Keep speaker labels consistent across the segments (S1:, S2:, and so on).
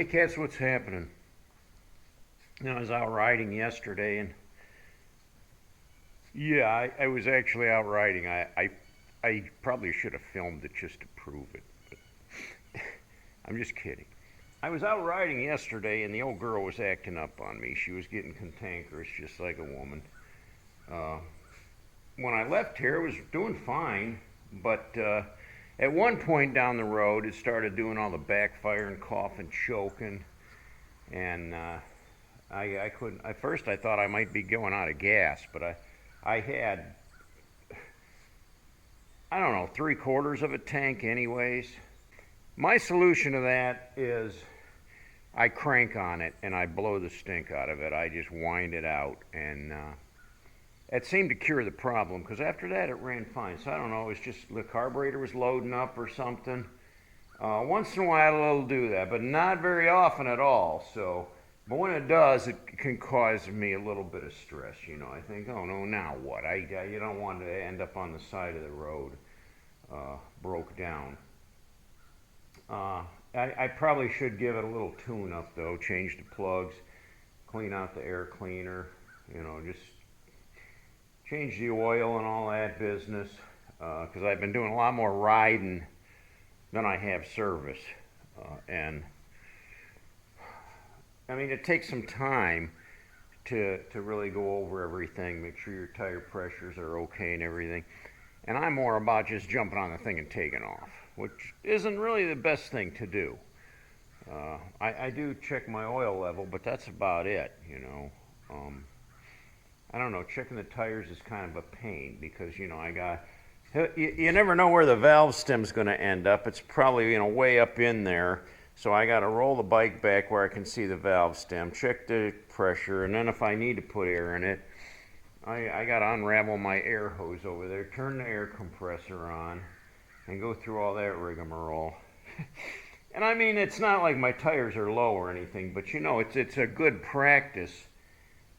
S1: Hey, Cats, what's happening? I was out riding yesterday, and yeah, I was actually out riding. I probably should have filmed it just to prove it, but I'm just kidding. I was out riding yesterday, and the old girl was acting up on me. She was getting cantankerous, just like a woman. Uh, when I left here, it was doing fine, but at one point down the road, it started doing all the backfiring, coughing, choking, and I couldn't. At first, I thought I might be going out of gas, but I had, I don't know, 3/4 of a tank, anyways. My solution to that is I crank on it and I blow the stink out of it. I just wind it out, and it seemed to cure the problem because after that it ran fine. So I don't know, it's just the carburetor was loading up or something. Once in a while it'll do that, but not very often at all. But when it does, it can cause me a little bit of stress. I think, oh no, now what? You don't want to end up on the side of the road, broke down. I probably should give it a little tune-up though. Change the plugs, clean out the air cleaner. Just change the oil and all that business. Because I've been doing a lot more riding than I have service, and I mean, it takes some time to really go over everything, make sure your tire pressures are okay and everything. And I'm more about just jumping on the thing and taking off, which isn't really the best thing to do. I do check my oil level, but that's about it. I don't know, checking the tires is kind of a pain because, you never know where the valve stem's going to end up. It's probably, way up in there. So I got to roll the bike back where I can see the valve stem, check the pressure, and then if I need to put air in it, I got to unravel my air hose over there, turn the air compressor on, and go through all that rigmarole. And I mean, it's not like my tires are low or anything, but it's a good practice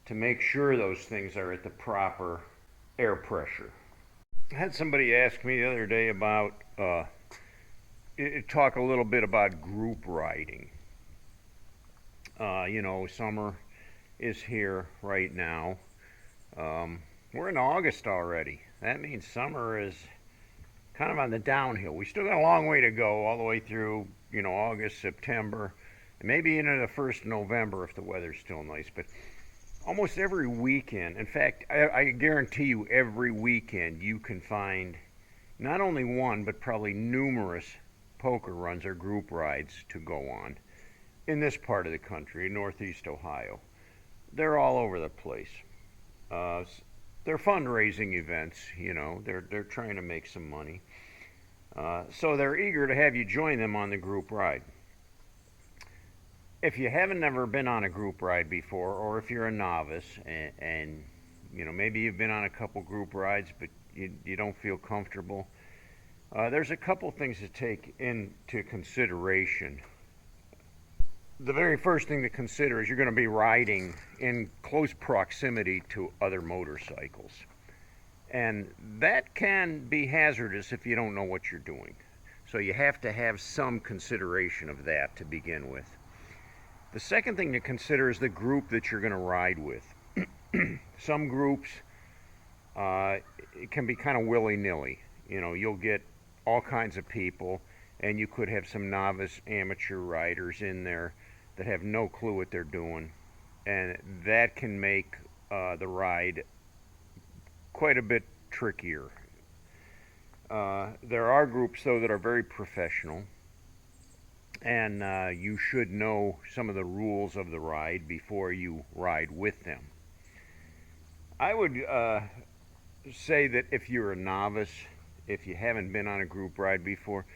S1: to make sure those things are at the proper air pressure. I had somebody ask me the other day about talk a little bit about group riding. Summer is here right now. We're in August already. That means summer is kind of on the downhill. We still got a long way to go, all the way through, August, September, and maybe into the first of November if the weather's still nice. But almost every weekend, in fact, I guarantee you every weekend you can find not only one, but probably numerous poker runs or group rides to go on in this part of the country, Northeast Ohio. They're all over the place. Uh, they're fundraising events, they're trying to make some money. So they're eager to have you join them on the group ride. If you haven't never been on a group ride before, or if you're a novice and maybe you've been on a couple group rides but you don't feel comfortable, there's a couple things to take into consideration. The very first thing to consider is you're going to be riding in close proximity to other motorcycles. And that can be hazardous if you don't know what you're doing. So you have to have some consideration of that to begin with. The second thing to consider is the group that you're going to ride with. Some groups, it can be kind of willy-nilly. You'll get all kinds of people, and you could have some novice amateur riders in there that have no clue what they're doing, and that can make the ride quite a bit trickier. There are groups, though, that are very professional, and you should know some of the rules of the ride before you ride with them. I would say that if you're a novice, if you haven't been on a group ride before,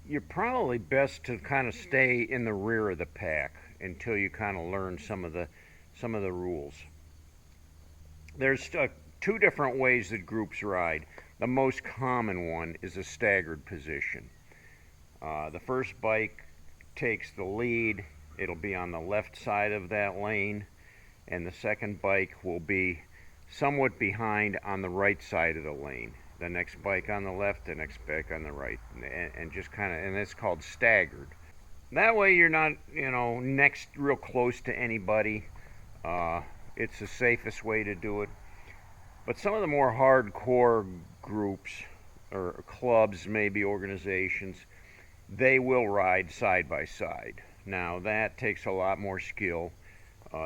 S1: you're probably best to kind of stay in the rear of the pack until you kind of learn some of the rules. There's two different ways that groups ride. The most common one is a staggered position. The first bike takes the lead. It'll be on the left side of that lane, and the second bike will be somewhat behind on the right side of the lane. The next bike on the left, the next bike on the right, and just kind of, and it's called staggered. That way you're not, next real close to anybody. It's the safest way to do it. But some of the more hardcore groups or clubs, maybe organizations, they will ride side by side. Now that takes a lot more skill.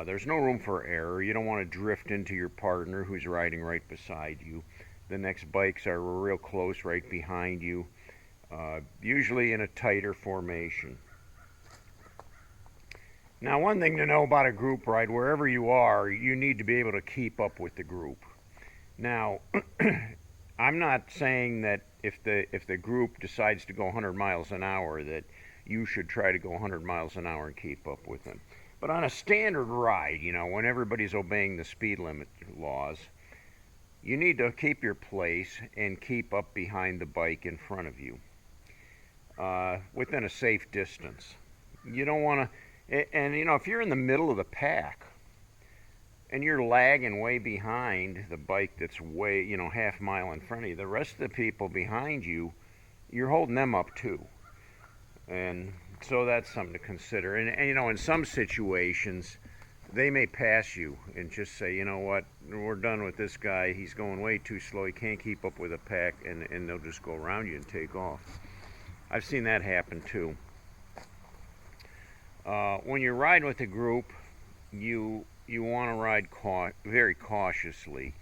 S1: There's no room for error. You don't want to drift into your partner who's riding right beside you. The next bikes are real close right behind you, usually in a tighter formation. Now, one thing to know about a group ride, wherever you are, you need to be able to keep up with the group. Now, I'm not saying that if the group decides to go 100 miles an hour that you should try to go 100 miles an hour and keep up with them. But on a standard ride, when everybody's obeying the speed limit laws, you need to keep your place and keep up behind the bike in front of you, within a safe distance. You don't want to, and if you're in the middle of the pack and you're lagging way behind the bike that's way, half mile in front of you, the rest of the people behind you, you're holding them up too. And so that's something to consider. And in some situations, they may pass you and just say, you know what, we're done with this guy. He's going way too slow. He can't keep up with a pack, and they'll just go around you and take off. I've seen that happen too. When you're riding with a group, you want to ride very cautiously.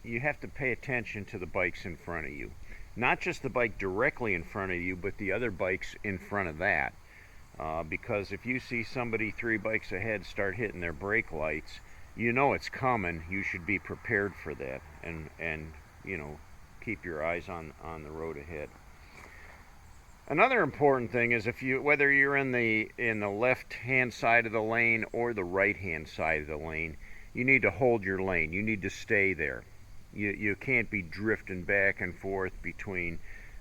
S1: You have to pay attention to the bikes in front of you. Not just the bike directly in front of you, but the other bikes in front of that. Because if you see somebody 3 bikes ahead start hitting their brake lights, you know it's coming. You should be prepared for that, and keep your eyes on the road ahead. Another important thing is whether you're in the left-hand side of the lane or the right-hand side of the lane, you need to hold your lane. You need to stay there. You can't be drifting back and forth between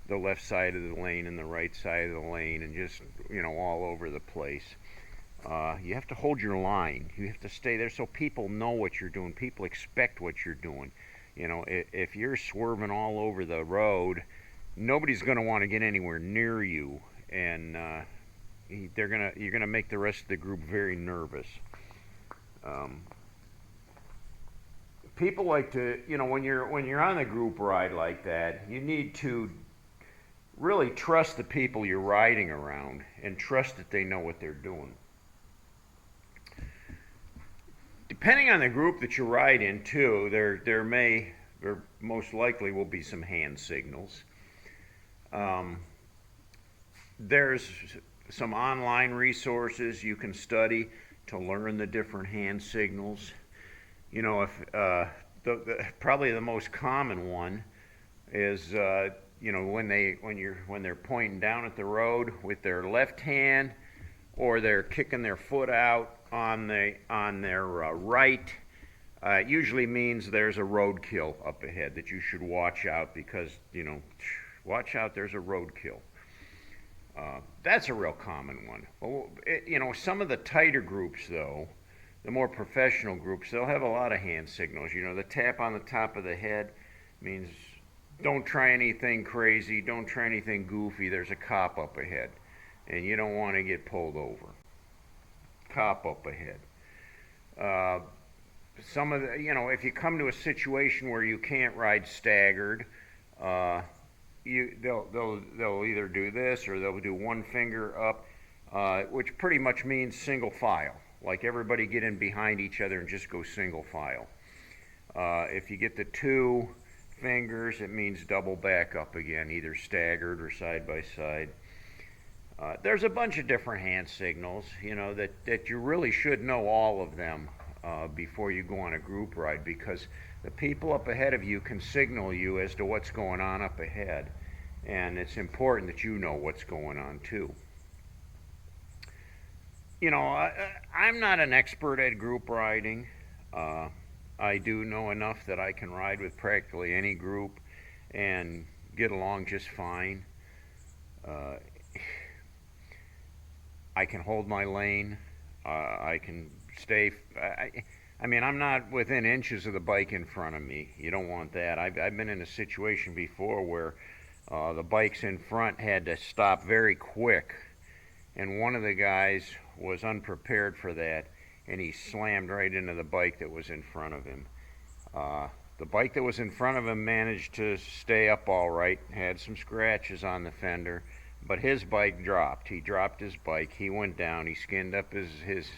S1: the left side of the lane and the right side of the lane and just, all over the place. You have to hold your line. You have to stay there so people know what you're doing. People expect what you're doing. If you're swerving all over the road, nobody's going to want to get anywhere near you, and you're going to make the rest of the group very nervous. People like to, when you're on a group ride like that, you need to really trust the people you're riding around and trust that they know what they're doing. Depending on the group that you ride in too, there most likely will be some hand signals. There's some online resources you can study to learn the different hand signals. Probably the most common one is when they're pointing down at the road with their left hand, or they're kicking their foot out on their right. It usually means there's a roadkill up ahead that you should watch out, because watch out, there's a roadkill. That's a real common one. Well, some of the tighter groups though, the more professional groups, they'll have a lot of hand signals. The tap on the top of the head means don't try anything crazy, don't try anything goofy, there's a cop up ahead, and you don't want to get pulled over. Cop up ahead. Some of the, if you come to a situation where you can't ride staggered, they'll either do this or they'll do one finger up, which pretty much means single file. Like everybody get in behind each other and just go single file. If you get the 2 fingers, it means double back up again, either staggered or side by side. There's a bunch of different hand signals, that you really should know all of them before you go on a group ride, because the people up ahead of you can signal you as to what's going on up ahead, and it's important that you know what's going on too. I'm not an expert at group riding. I do know enough that I can ride with practically any group and get along just fine. I can hold my lane. I can stay. I'm not within inches of the bike in front of me. You don't want that. I've been in a situation before where the bikes in front had to stop very quick and one of the guys was unprepared for that, and he slammed right into the bike that was in front of him. The bike that was in front of him managed to stay up all right, had some scratches on the fender, but his bike dropped. He dropped his bike. He went down. He skinned up his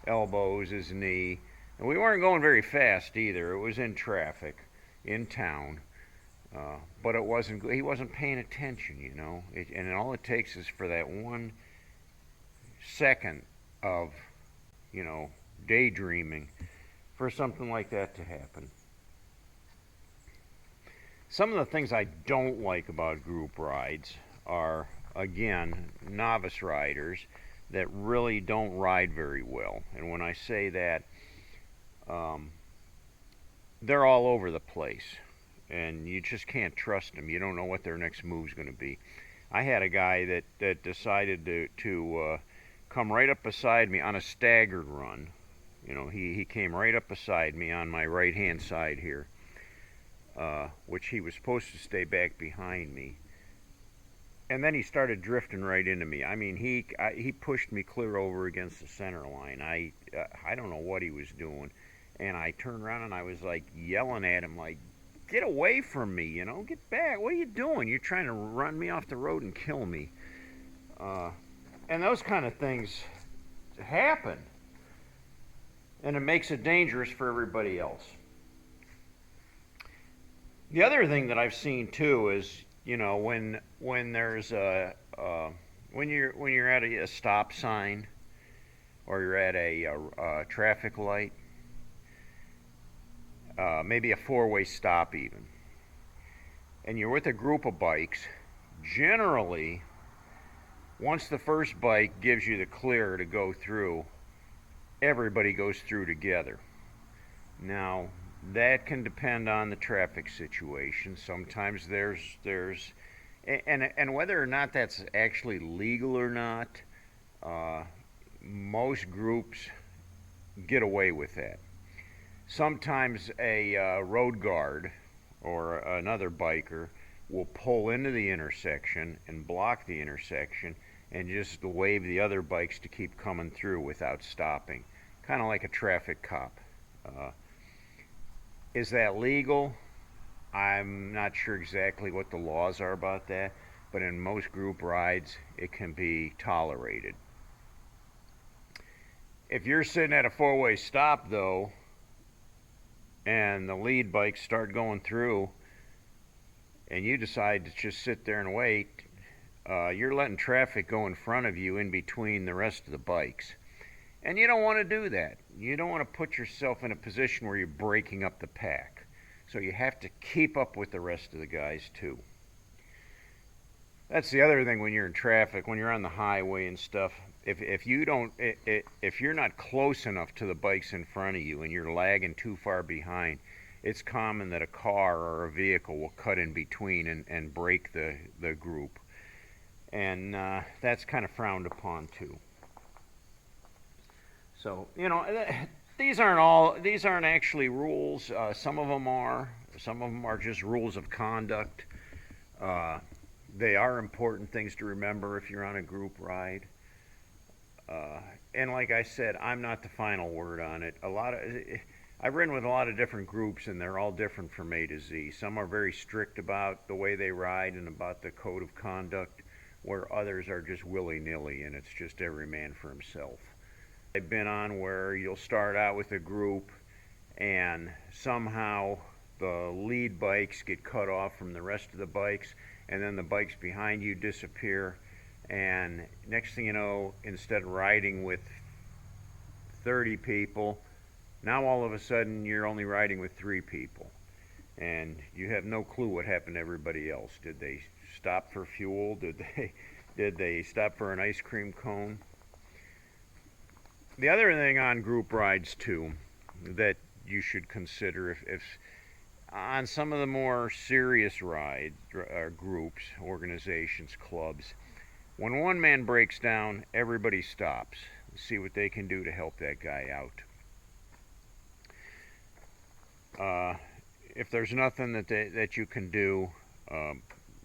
S1: elbows, his knee. And we weren't going very fast either. It was in traffic, in town. But it wasn't. He wasn't paying attention, you know. And all it takes is for that 1 second of, you know, daydreaming for something like that to happen. Some of the things I don't like about group rides are, again, novice riders that really don't ride very well. And when I say that, they're all over the place, and you just can't trust them. You don't know what their next move's going to be. I had a guy that decided to come right up beside me on a staggered run. You know, he came right up beside me on my right-hand side here, which he was supposed to stay back behind me. And then he started drifting right into me. I mean, he pushed me clear over against the center line. I don't know what he was doing. And I turned around and I was like yelling at him, like, get away from me, you know, get back. What are you doing? You're trying to run me off the road and kill me. And those kind of things happen. And it makes it dangerous for everybody else. The other thing that I've seen too is, you know, when there's when you're at a stop sign or you're at a traffic light, maybe a four-way stop even, and you're with a group of bikes, generally, once the first bike gives you the clear to go through, everybody goes through together. Now, that can depend on the traffic situation. Sometimes there's and whether or not that's actually legal or not, most groups get away with that. Sometimes a road guard or another biker will pull into the intersection and block the intersection and just wave the other bikes to keep coming through without stopping, kind of like a traffic cop. Is that legal? I'm not sure exactly what the laws are about that, but in most group rides, it can be tolerated. If you're sitting at a four-way stop, though, and the lead bikes start going through, and you decide to just sit there and wait, you're letting traffic go in front of you in between the rest of the bikes. And you don't want to do that. You don't want to put yourself in a position where you're breaking up the pack. So you have to keep up with the rest of the guys too. That's the other thing when you're in traffic, when you're on the highway and stuff. If you're not close enough to the bikes in front of you and you're lagging too far behind, it's common that a car or a vehicle will cut in between and break the group. And that's kind of frowned upon too. So, you know, these aren't actually rules. Some of them are just rules of conduct. They are important things to remember if you're on a group ride. And like I said, I'm not the final word on it. I've ridden with a lot of different groups, and they're all different from A to Z. Some are very strict about the way they ride and about the code of conduct, where others are just willy-nilly, and it's just every man for himself. I've been on where you'll start out with a group and somehow the lead bikes get cut off from the rest of the bikes, and then the bikes behind you disappear, and next thing you know, instead of riding with 30 people, now all of a sudden you're only riding with 3 people, and you have no clue what happened to everybody else. Did they stop for fuel? Did they stop for an ice cream cone? The other thing on group rides too that you should consider, if on some of the more serious ride groups, organizations, clubs, when one man breaks down, everybody stops to see what they can do to help that guy out. If there's nothing that you can do,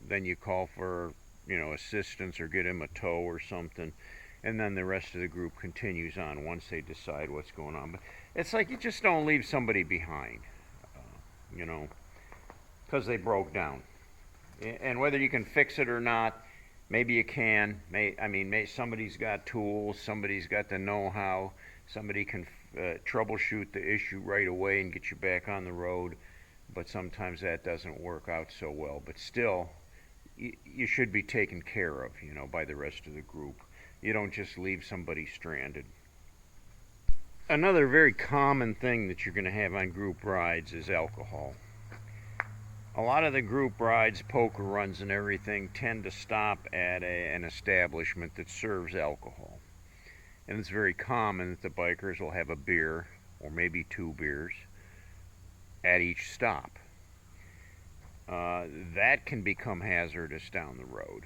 S1: then you call for assistance or get him a tow or something, and then the rest of the group continues on once they decide what's going on. But it's like you just don't leave somebody behind, you know, because they broke down. And whether you can fix it or not, maybe you can. Somebody's got tools, somebody's got the know-how, somebody can troubleshoot the issue right away and get you back on the road. But sometimes that doesn't work out so well. But still, you should be taken care of, by the rest of the group. You don't just leave somebody stranded. Another very common thing that you're going to have on group rides is alcohol. A lot of the group rides, poker runs and everything, tend to stop at an establishment that serves alcohol. And it's very common that the bikers will have a beer, or maybe 2 beers, at each stop. That can become hazardous down the road.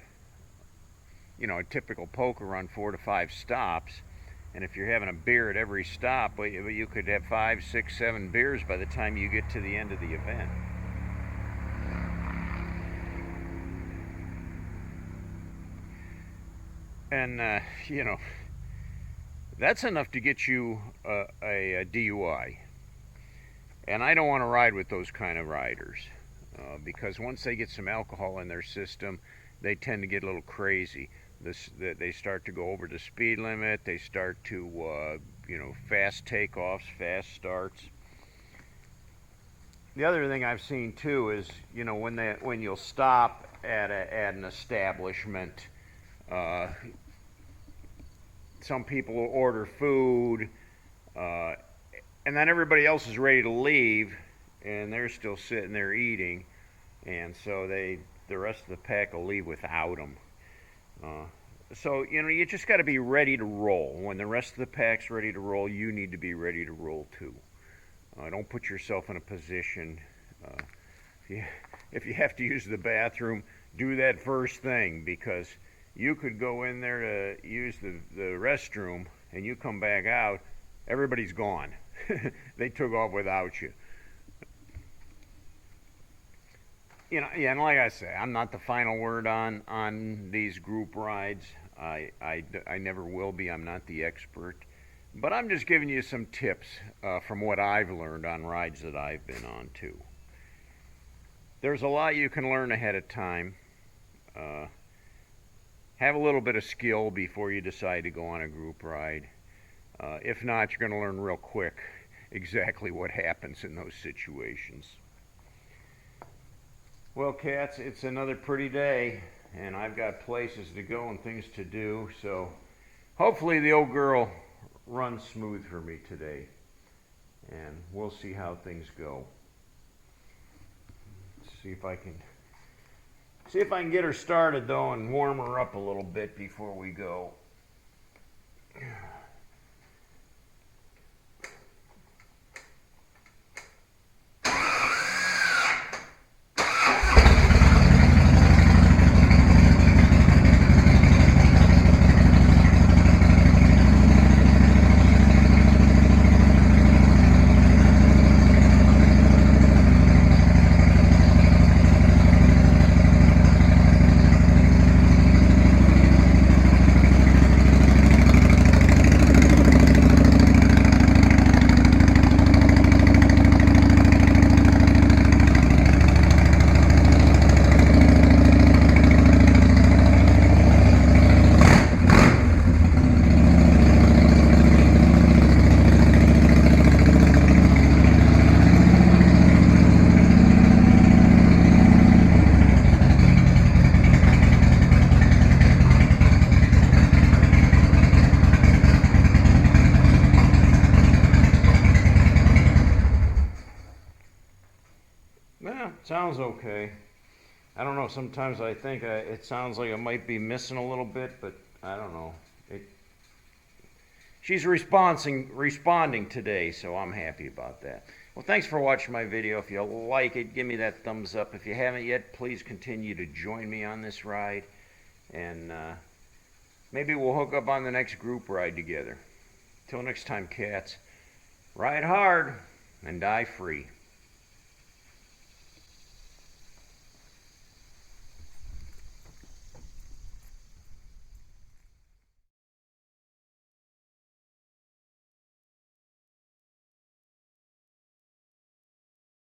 S1: A typical poker run, 4 to 5 stops, and if you're having a beer at every stop, you could have 5, 6, 7 beers by the time you get to the end of the event. And, that's enough to get you a DUI. And I don't want to ride with those kind of riders because once they get some alcohol in their system, they tend to get a little crazy. They start to go over the speed limit. They start to, fast takeoffs, fast starts. The other thing I've seen too is, when you'll stop at an establishment, some people will order food, and then everybody else is ready to leave, and they're still sitting there eating, and so the rest of the pack will leave without them. So you just got to be ready to roll. When the rest of the pack's ready to roll, you need to be ready to roll too. Don't put yourself in a position. If you have to use the bathroom, do that first thing, because you could go in there to use the restroom and you come back out, everybody's gone. They took off without you. And like I say, I'm not the final word on these group rides. I never will be. I'm not the expert. But I'm just giving you some tips from what I've learned on rides that I've been on too. There's a lot you can learn ahead of time. Have a little bit of skill before you decide to go on a group ride. If not, you're going to learn real quick exactly what happens in those situations. Well, cats, it's another pretty day, and I've got places to go and things to do, so hopefully the old girl runs smooth for me today, and we'll see how things go. See if I can get her started though and warm her up a little bit before we go. Sounds okay. I don't know, sometimes I think it sounds like it might be missing a little bit, but I don't know. She's responding today, so I'm happy about that. Well, thanks for watching my video. If you like it, give me that thumbs up. If you haven't yet, please continue to join me on this ride, and maybe we'll hook up on the next group ride together. Till next time, cats, ride hard and die free.